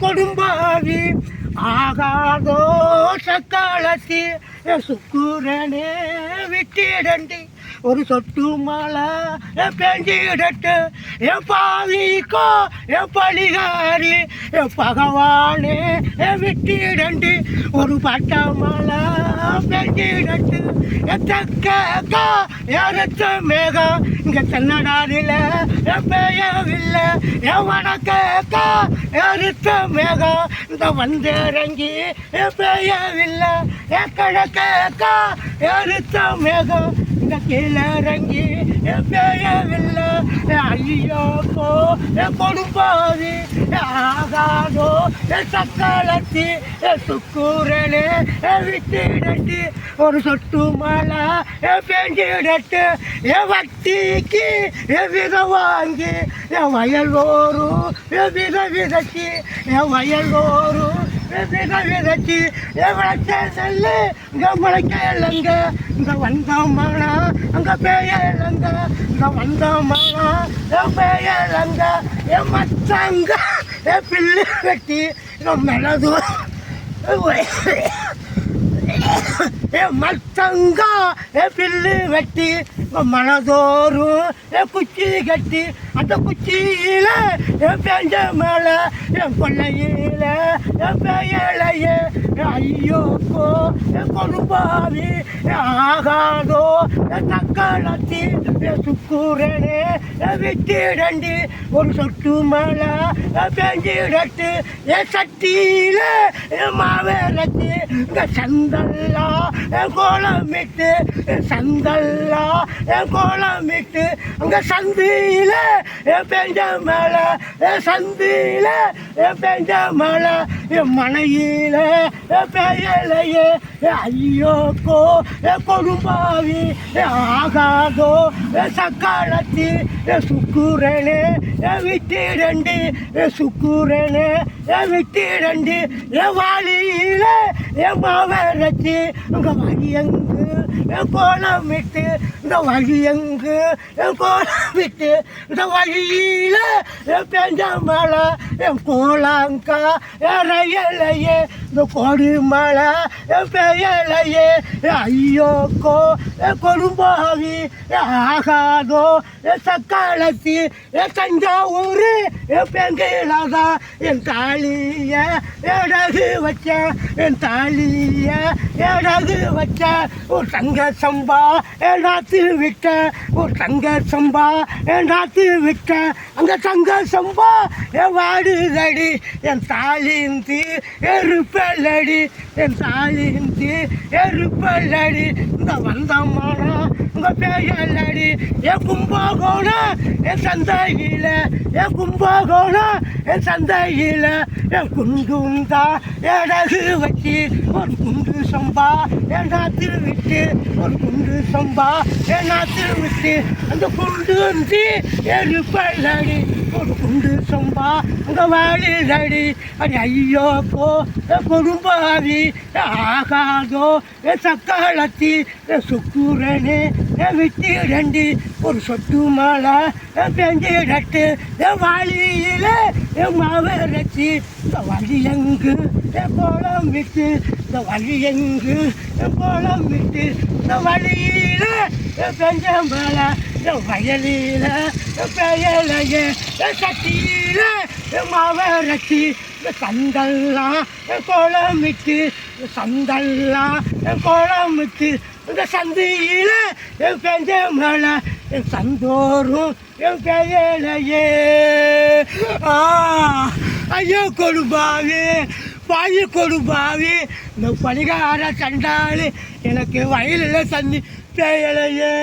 கொடும்பாவி ஆகாதோ சக்காலத்தி சுக்குரனே விட்டிடண்டி ஒரு சொட்டு மழை பெஞ்சிடட்டு என் பாவிக்கோ என் பழிகாரி என் பகவானே விட்டிடண்டி ஒரு பட்ட மழை பெஞ்சிடட்டு எத்தக்கா யாரத்த மேகம் இங்கே தென்னடாரில் பெய்யவில்லை என் வடக்கா யாருத்த மேகம் இந்த வந்திறங்கி பெய்யவில்லை என் கிழக்கா யாருத்த மேகம் இந்த கீழறங்கி பெய்யவில்லை ஐயோக்கோ கொடுப்பாவி ஆகாதோ சக்காலத்தி சுக்கூரனே விட்டிடட்டு ஒரு சொட்டு மழை பெஞ்சிடட்டு வட்டிக்கு வித வாங்கி என் வயலோரும் வித விதைச்சி என் வயலோரும் வித விதைச்சி விளைச்ச நெல் இங்கே முளைக்கலங்க இங்கே வந்தோம்னா அங்கே பெய்யலங்க இங்கே வந்தோம்னா பெய்யலங்க என் மச்சங்க என் பில்லு வெட்டி மிளகு மத்தங்க பில்லு வெட்டி மனதோறும் குச்சி கட்டி அந்த குச்சியில பெஞ்ச மேலே என் கொள்ளையில பெயலையே ஐயோக்கோ கொடுப்பாவி ஆகாதோ தக்காளத்தி சுக்கூரனே விட்டிடண்டி ஒரு சொட்டு மழை பெஞ்சிடட்டு என் சட்டியில மாவேலத்தி இங்கே சந்தல்லா கோலமிட்டு சந்தல்லா கோலமிட்டு அங்கே சந்தியில பெஞ்ச மழை சந்தியில பெஞ்ச மழை என் மனையில பெயலையே ஐயோக்கோ கொடும்பாவி ஆகாதோ சக்காலத்தி சுக்கூரனே விட்டிடண்டி சுக்கூரனே விட்டிடண்டி வாளியில மாவரச்சி உங்க வழியங்கு கோலமிட்டு இந்த வழியங்கு கோலமிட்டு இந்த வழியில பெஞ்ச மழை என் கோலாங்கா ரயலையே இந்த கொடி மழை பெயலையே ஐயோக்கோ கொடும்பாவி ஆகாதோ சக்காலத்தி தஞ்சாவூர் பெங்கிலாதான் என் தாலிய எடகு வச்சேன் என் தாலிய எடகு வச்சேன் ஒரு தங்க சம்பா நாத்து விட்டேன் ஒரு தங்க சம்பா நாத்து விட்டேன் அங்கே தங்க சம்பா வாடுதடி என் தாலிந்தி எருப்பல்லடி என் தாலிந்தி எருப்பல்லடி இந்த வந்தம்மானா உங்க பெயலடி என் கும்பகோணம் என் சந்தையில என் கும்பகோணம் என் சந்தையில என் குண்டுந்தா எடகு வச்சு ஒரு குண்டு சம்பா என் நாத்தில் விட்டு ஒரு குண்டு சம்பா என் நாத்தில் விட்டு அந்த குண்டு எருப்பல்லடி ஒரு குண்டு சம்பா அங்கே வாழிலடி அடி ஐயோக்கோ கொடும்பாவி ஆகாதோ சக்காலத்தி சுக்கூரனே விட்டிடண்டி ஒரு சொட்டு மழை பெஞ்சிடட்டு வாளியில மாவரச்சி இந்த வழியங்கு கோலம் விட்டு இந்த வழியங்கு கோலம் விட்டு இந்த வழியில பெஞ்ச மழை வயலில பெயலையே சட்டியில மாவரச்சி சந்தல்லாம் கோலமிட்டு சந்தல்லாம் கோலமிட்டு இந்த சந்தியில பெஞ்ச மழை சந்தோறும் பெயலையே ஐயோ கொடுப்பாவி பாய் கொடுப்பாவி இந்த பணிகார சண்டாளி எனக்கு வயலில் தண்ணி பெயலையே